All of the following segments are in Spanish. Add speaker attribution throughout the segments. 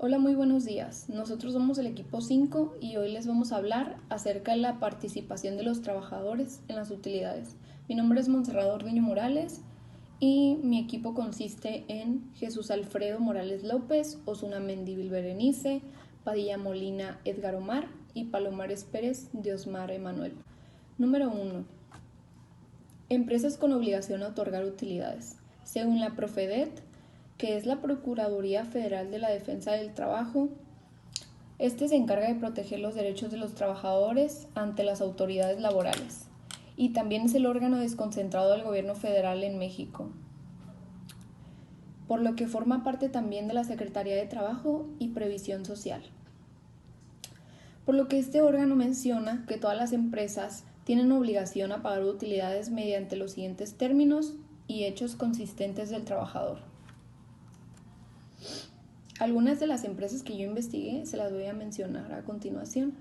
Speaker 1: Hola, muy buenos días. Nosotros somos el equipo 5 y hoy les vamos a hablar acerca de la participación de los trabajadores en las utilidades. Mi nombre es Montserrat Orduño Morales y mi equipo consiste en Jesús Alfredo Morales López, Osuna Mendívil Berenice, Padilla Molina Edgar Omar y Palomares Pérez Diosmar Emanuel. Número 1. Empresas con obligación a otorgar utilidades. Según la Profedet, que es la Procuraduría Federal de la Defensa del Trabajo, este se encarga de proteger los derechos de los trabajadores ante las autoridades laborales y también es el órgano desconcentrado del gobierno federal en México, por lo que forma parte también de la Secretaría de Trabajo y Previsión Social. Por lo que este órgano menciona que todas las empresas tienen obligación a pagar utilidades mediante los siguientes términos y hechos consistentes del trabajador. Algunas de las empresas que yo investigué se las voy a mencionar a continuación.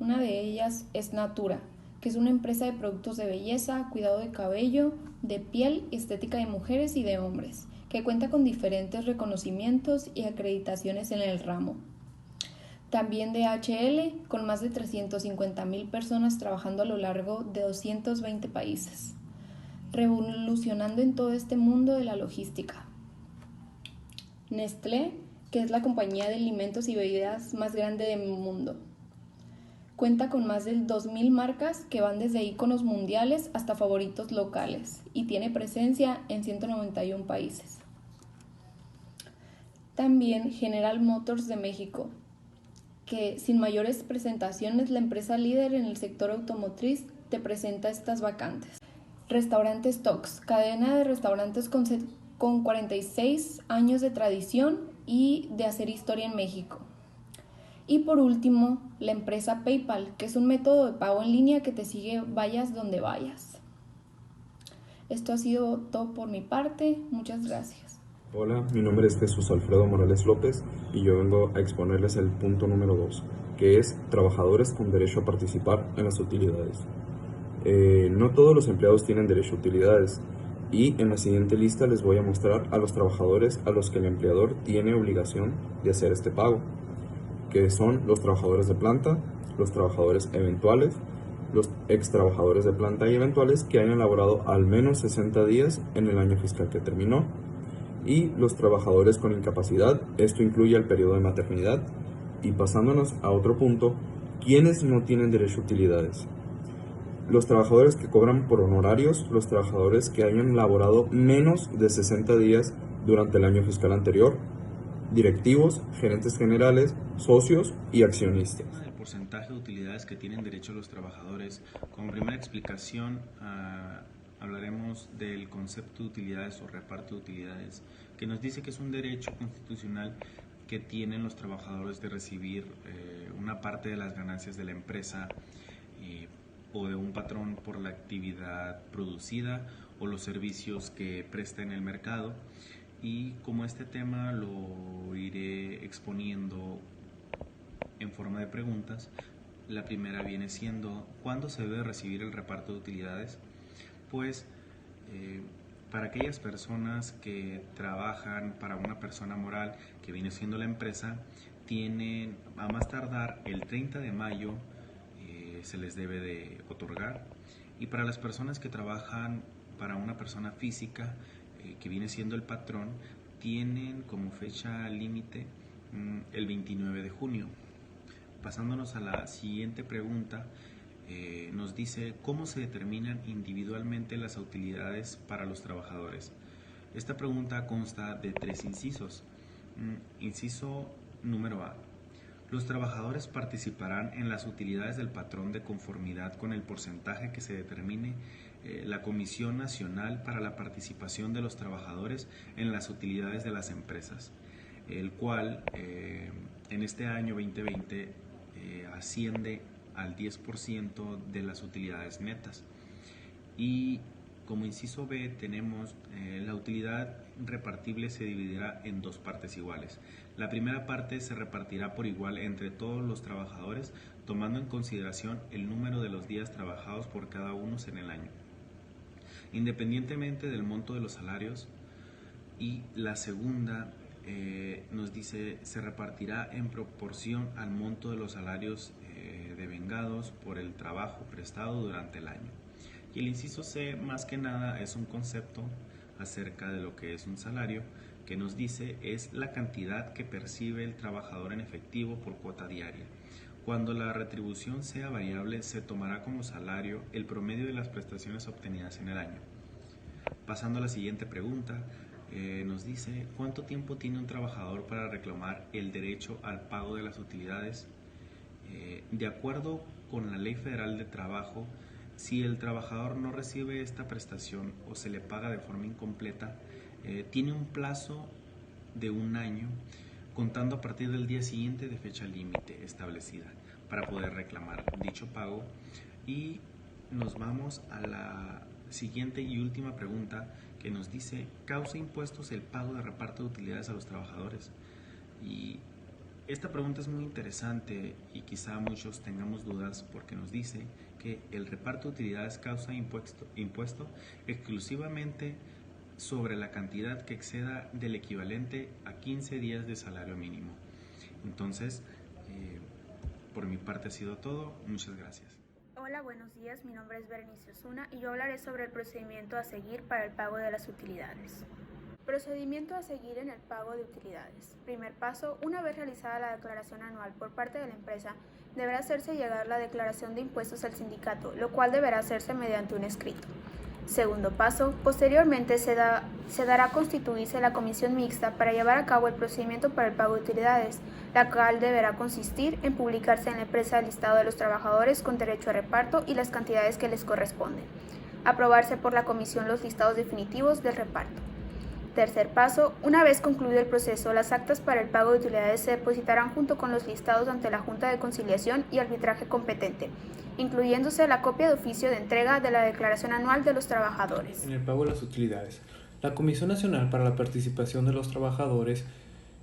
Speaker 1: Una de ellas es Natura, que es una empresa de productos de belleza, cuidado de cabello, de piel y estética de mujeres y de hombres, que cuenta con diferentes reconocimientos y acreditaciones en el ramo. También DHL, con más de 350,000 personas trabajando a lo largo de 220 países, revolucionando en todo este mundo de la logística. Nestlé, que es la compañía de alimentos y bebidas más grande del mundo. Cuenta con más de 2,000 marcas que van desde íconos mundiales hasta favoritos locales y tiene presencia en 191 países. También General Motors de México, que sin mayores presentaciones la empresa líder en el sector automotriz te presenta estas vacantes. Restaurantes Tox, cadena de restaurantes con 46 años de tradición y de hacer historia en México. Y por último, la empresa PayPal, que es un método de pago en línea que te sigue vayas donde vayas. Esto ha sido todo por mi parte. Muchas gracias.
Speaker 2: Hola, mi nombre es Jesús Alfredo Morales López y yo vengo a exponerles el punto número 2, que es trabajadores con derecho a participar en las utilidades. No todos los empleados tienen derecho a utilidades y en la siguiente lista les voy a mostrar a los trabajadores a los que el empleador tiene obligación de hacer este pago, que son los trabajadores de planta, los trabajadores eventuales, los ex trabajadores de planta y eventuales que hayan laborado al menos 60 días en el año fiscal que terminó, y los trabajadores con incapacidad. Esto incluye el periodo de maternidad. Y pasándonos a otro punto, ¿quiénes no tienen derecho a utilidades? Los trabajadores que cobran por honorarios, los trabajadores que hayan laborado menos de 60 días durante el año fiscal anterior, directivos, gerentes generales, socios y accionistas.
Speaker 3: El porcentaje de utilidades que tienen derecho los trabajadores. Como primera explicación, hablaremos del concepto de utilidades o reparto de utilidades, que nos dice que es un derecho constitucional que tienen los trabajadores de recibir una parte de las ganancias de la empresa o de un patrón por la actividad producida o los servicios que presta en el mercado. Y como este tema lo iré exponiendo en forma de preguntas, la primera viene siendo: ¿cuándo se debe recibir el reparto de utilidades? Pues para aquellas personas que trabajan para una persona moral, que viene siendo la empresa, tienen a más tardar el 30 de mayo se les debe de otorgar. Y para las personas que trabajan para una persona física, que viene siendo el patrón, tienen como fecha límite el 29 de junio. Pasándonos a la siguiente pregunta, nos dice: ¿cómo se determinan individualmente las utilidades para los trabajadores? Esta pregunta consta de 3 incisos. Inciso número A: los trabajadores participarán en las utilidades del patrón de conformidad con el porcentaje que se determine la Comisión Nacional para la Participación de los Trabajadores en las Utilidades de las Empresas, el cual en este año 2020 asciende al 10% de las utilidades netas. Y como inciso B tenemos la utilidad repartible se dividirá en 2 partes iguales. La primera parte se repartirá por igual entre todos los trabajadores, tomando en consideración el número de los días trabajados por cada uno en el año, independientemente del monto de los salarios. Y la segunda nos dice se repartirá en proporción al monto de los salarios devengados por el trabajo prestado durante el año. Y el inciso C, más que nada, es un concepto acerca de lo que es un salario, que nos dice es la cantidad que percibe el trabajador en efectivo por cuota diaria. Cuando la retribución sea variable, se tomará como salario el promedio de las prestaciones obtenidas en el año. Pasando a la siguiente pregunta, nos dice ¿cuánto tiempo tiene un trabajador para reclamar el derecho al pago de las utilidades? De acuerdo con la Ley Federal de Trabajo, si el trabajador no recibe esta prestación o se le paga de forma incompleta, tiene un plazo de 1 año contando a partir del día siguiente de fecha límite establecida para poder reclamar dicho pago. Y nos vamos a la siguiente y última pregunta, que nos dice ¿causa impuestos el pago de reparto de utilidades a los trabajadores? Y esta pregunta es muy interesante y quizá muchos tengamos dudas, porque nos dice que el reparto de utilidades causa impuesto exclusivamente sobre la cantidad que exceda del equivalente a 15 días de salario mínimo. Entonces, por mi parte ha sido todo. Muchas gracias.
Speaker 4: Hola, buenos días. Mi nombre es Berenice Osuna y yo hablaré sobre el procedimiento a seguir para el pago de las utilidades. Procedimiento a seguir en el pago de utilidades. Primer paso, una vez realizada la declaración anual por parte de la empresa, deberá hacerse llegar la declaración de impuestos al sindicato, lo cual deberá hacerse mediante un escrito. Segundo paso, posteriormente se dará a constituirse la comisión mixta para llevar a cabo el procedimiento para el pago de utilidades, la cual deberá consistir en publicarse en la empresa el listado de los trabajadores con derecho a reparto y las cantidades que les corresponden. Aprobarse por la comisión los listados definitivos del reparto. Tercer paso, una vez concluido el proceso, las actas para el pago de utilidades se depositarán junto con los listados ante la Junta de Conciliación y Arbitraje competente, incluyéndose la copia de oficio de entrega de la declaración anual de los trabajadores.
Speaker 5: En el pago de las utilidades, la Comisión Nacional para la Participación de los Trabajadores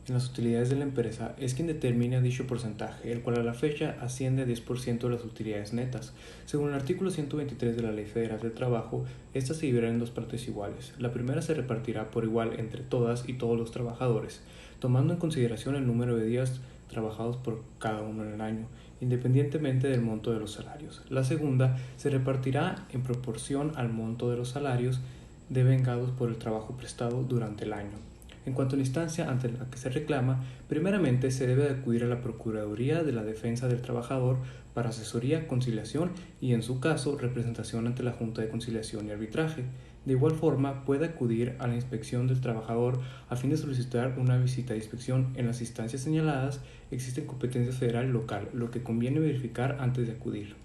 Speaker 5: en las utilidades de la empresa es quien determina dicho porcentaje, el cual a la fecha asciende a 10% de las utilidades netas. Según el artículo 123 de la Ley Federal del Trabajo, estas se dividirán en 2 partes iguales. La primera se repartirá por igual entre todas y todos los trabajadores, tomando en consideración el número de días trabajados por cada uno en el año, independientemente del monto de los salarios. La segunda se repartirá en proporción al monto de los salarios devengados por el trabajo prestado durante el año. En cuanto a la instancia ante la que se reclama, primeramente se debe acudir a la Procuraduría de la Defensa del Trabajador para asesoría, conciliación y, en su caso, representación ante la Junta de Conciliación y Arbitraje. De igual forma, puede acudir a la Inspección del Trabajador a fin de solicitar una visita de inspección. En las instancias señaladas existen competencias federal y local, lo que conviene verificar antes de acudir.